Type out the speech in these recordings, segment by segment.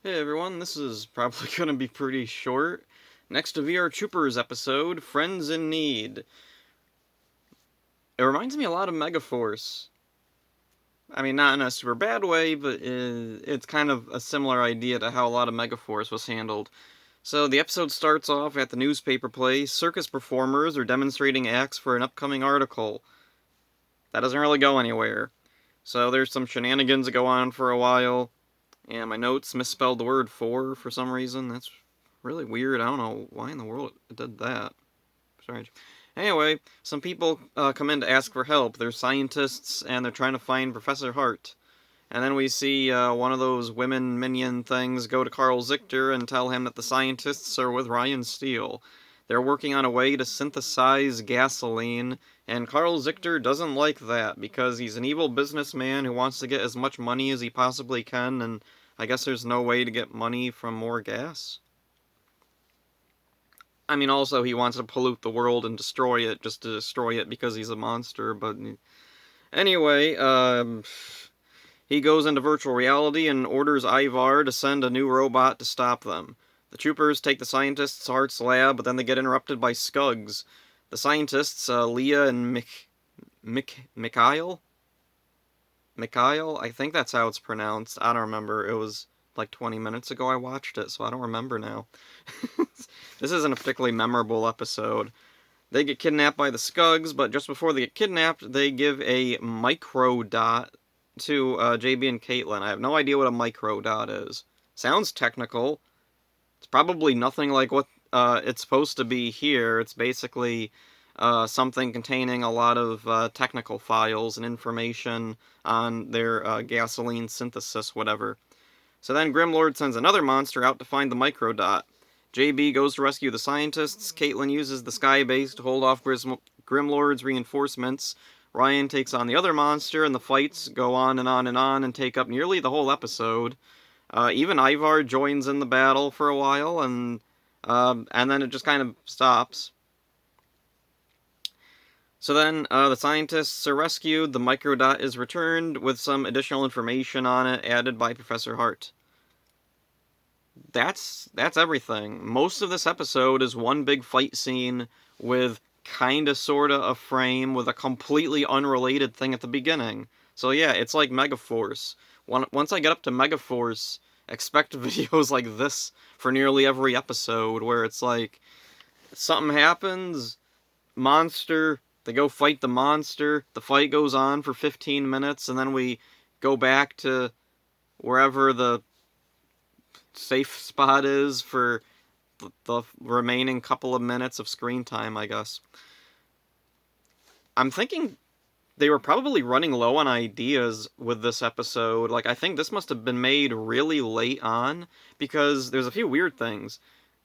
Hey everyone, this is probably going to be pretty short. Next to VR Troopers episode, Friends in Need. It reminds me a lot of Megaforce. I mean, not in a super bad way, but it's kind of a similar idea to how a lot of Megaforce was handled. So the episode starts off at the newspaper place. Circus performers are demonstrating acts for an upcoming article. That doesn't really go anywhere. So there's some shenanigans that go on for a while. And my notes misspelled the word for some reason. That's really weird. I don't know why in the world it did that. Strange. Anyway, some people come in to ask for help. They're scientists, and they're trying to find Professor Hart. And then we see one of those women minion things go to Carl Zichter and tell him that the scientists are with Ryan Steele. They're working on a way to synthesize gasoline, and Carl Zichter doesn't like that because he's an evil businessman who wants to get as much money as he possibly can, and I guess there's no way to get money from more gas. I mean, also, he wants to pollute the world and destroy it just to destroy it because he's a monster, but anyway, he goes into virtual reality and orders Ivar to send a new robot to stop them. The troopers take the scientists to Hart's lab, but then they get interrupted by Scugs. The scientists, Leah and Mikhail? Mikhail? I think that's how it's pronounced. I don't remember. It was like 20 minutes ago I watched it, so I don't remember now. This isn't a particularly memorable episode. They get kidnapped by the Scugs, but just before they get kidnapped, they give a microdot to JB and Caitlin. I have no idea what a microdot is. Sounds technical. It's probably nothing like what it's supposed to be here. It's basically something containing a lot of technical files and information on their gasoline synthesis, whatever. So then Grimlord sends another monster out to find the microdot. JB goes to rescue the scientists. Caitlin uses the sky base to hold off Grimlord's reinforcements. Ryan takes on the other monster, and the fights go on and on and on and take up nearly the whole episode. Even Ivar joins in the battle for a while, and then it just kind of stops. So then the scientists are rescued, the microdot is returned with some additional information on it added by Professor Hart. That's everything. Most of this episode is one big fight scene with kinda sorta a frame with a completely unrelated thing at the beginning. So yeah, it's like Megaforce. Once I get up to Megaforce, expect videos like this for nearly every episode, where it's like, something happens, monster, they go fight the monster, the fight goes on for 15 minutes, and then we go back to wherever the safe spot is for the remaining couple of minutes of screen time, I guess. I'm thinking they were probably running low on ideas with this episode. Like, I think this must have been made really late on, because there's a few weird things.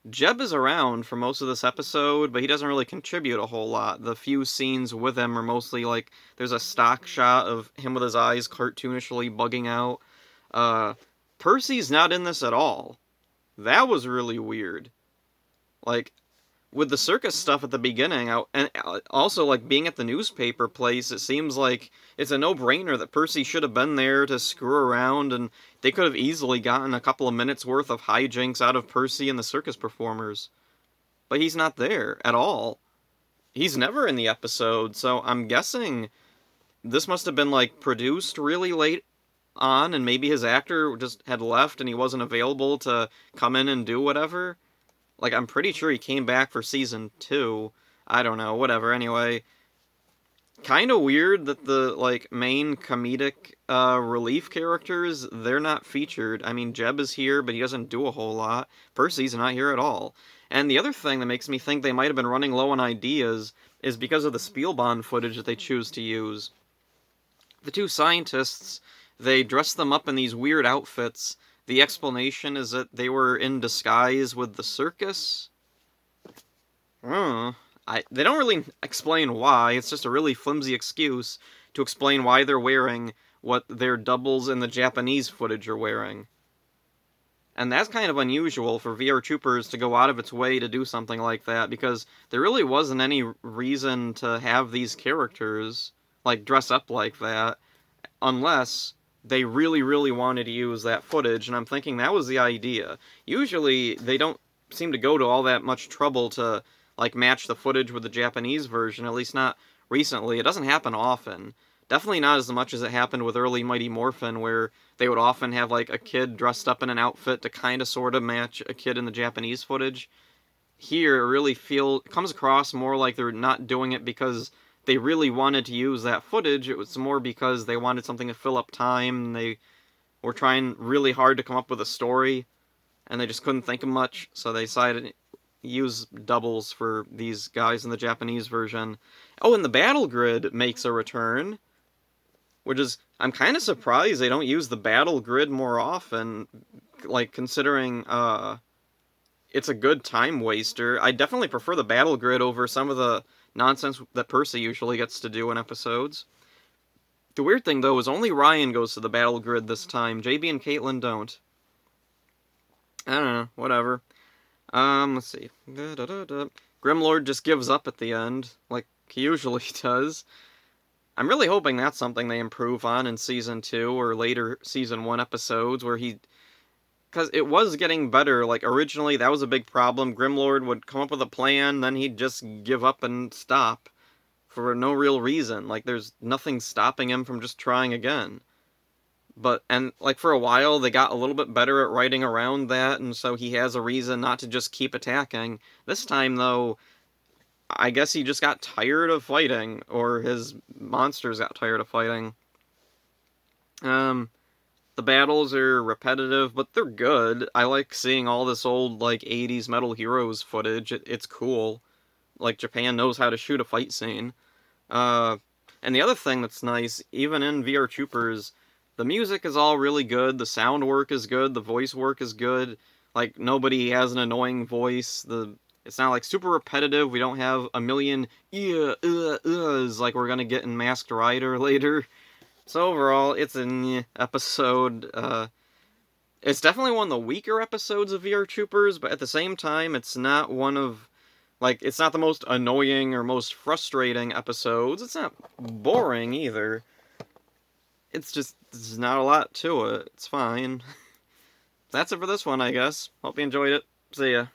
Jeb is around for most of this episode, but he doesn't really contribute a whole lot. The few scenes with him are mostly like, there's a stock shot of him with his eyes cartoonishly bugging out. Percy's not in this at all. That was really weird. Like, with the circus stuff at the beginning, and also, like, being at the newspaper place, it seems like it's a no-brainer that Percy should have been there to screw around, and they could have easily gotten a couple of minutes worth of hijinks out of Percy and the circus performers. But he's not there at all. He's never in the episode, so I'm guessing this must have been, like, produced really late on, and maybe his actor just had left and he wasn't available to come in and do whatever. Like, I'm pretty sure he came back for season 2. I don't know, whatever. Anyway, kind of weird that the, like, main comedic relief characters, they're not featured. I mean, Jeb is here, but he doesn't do a whole lot. Percy's not here at all. And the other thing that makes me think they might have been running low on ideas is because of the Spielbahn footage that they choose to use. The two scientists, they dress them up in these weird outfits. The explanation is that they were in disguise with the circus. They don't really explain why. It's just a really flimsy excuse to explain why they're wearing what their doubles in the Japanese footage are wearing. And that's kind of unusual for VR Troopers to go out of its way to do something like that, because there really wasn't any reason to have these characters, like, dress up like that, unless they really, really wanted to use that footage, and I'm thinking that was the idea. Usually, they don't seem to go to all that much trouble to, like, match the footage with the Japanese version, at least not recently. It doesn't happen often. Definitely not as much as it happened with early Mighty Morphin, where they would often have, like, a kid dressed up in an outfit to kind of sort of match a kid in the Japanese footage. Here, it really comes across more like they're not doing it because they really wanted to use that footage. It was more because they wanted something to fill up time, and they were trying really hard to come up with a story, and they just couldn't think of much, so they decided to use doubles for these guys in the Japanese version. Oh, and the battle grid makes a return, which is, I'm kind of surprised they don't use the battle grid more often, like, considering, it's a good time waster. I definitely prefer the battle grid over some of the nonsense that Percy usually gets to do in episodes. The weird thing, though, is only Ryan goes to the battle grid this time. JB and Caitlin don't. I don't know, whatever. Let's see. Grimlord just gives up at the end, like he usually does. I'm really hoping that's something they improve on in Season 2 or later Season 1 episodes, where he... Because it was getting better. Like, originally, that was a big problem. Grimlord would come up with a plan, then he'd just give up and stop. For no real reason. Like, there's nothing stopping him from just trying again. Like, for a while, they got a little bit better at writing around that, and so he has a reason not to just keep attacking. This time, though, I guess he just got tired of fighting, or his monsters got tired of fighting. The battles are repetitive, but they're good. I like seeing all this old, like, 80s Metal Heroes footage. It's cool. Like, Japan knows how to shoot a fight scene. And the other thing that's nice, even in VR Troopers, the music is all really good, the sound work is good, the voice work is good. Like, nobody has an annoying voice. It's not, like, super repetitive. We don't have a million uhs like we're gonna get in Masked Rider later. So overall, it's an episode. It's definitely one of the weaker episodes of VR Troopers, but at the same time, it's not one of... Like, it's not the most annoying or most frustrating episodes. It's not boring, either. It's just, there's not a lot to it. It's fine. That's it for this one, I guess. Hope you enjoyed it. See ya.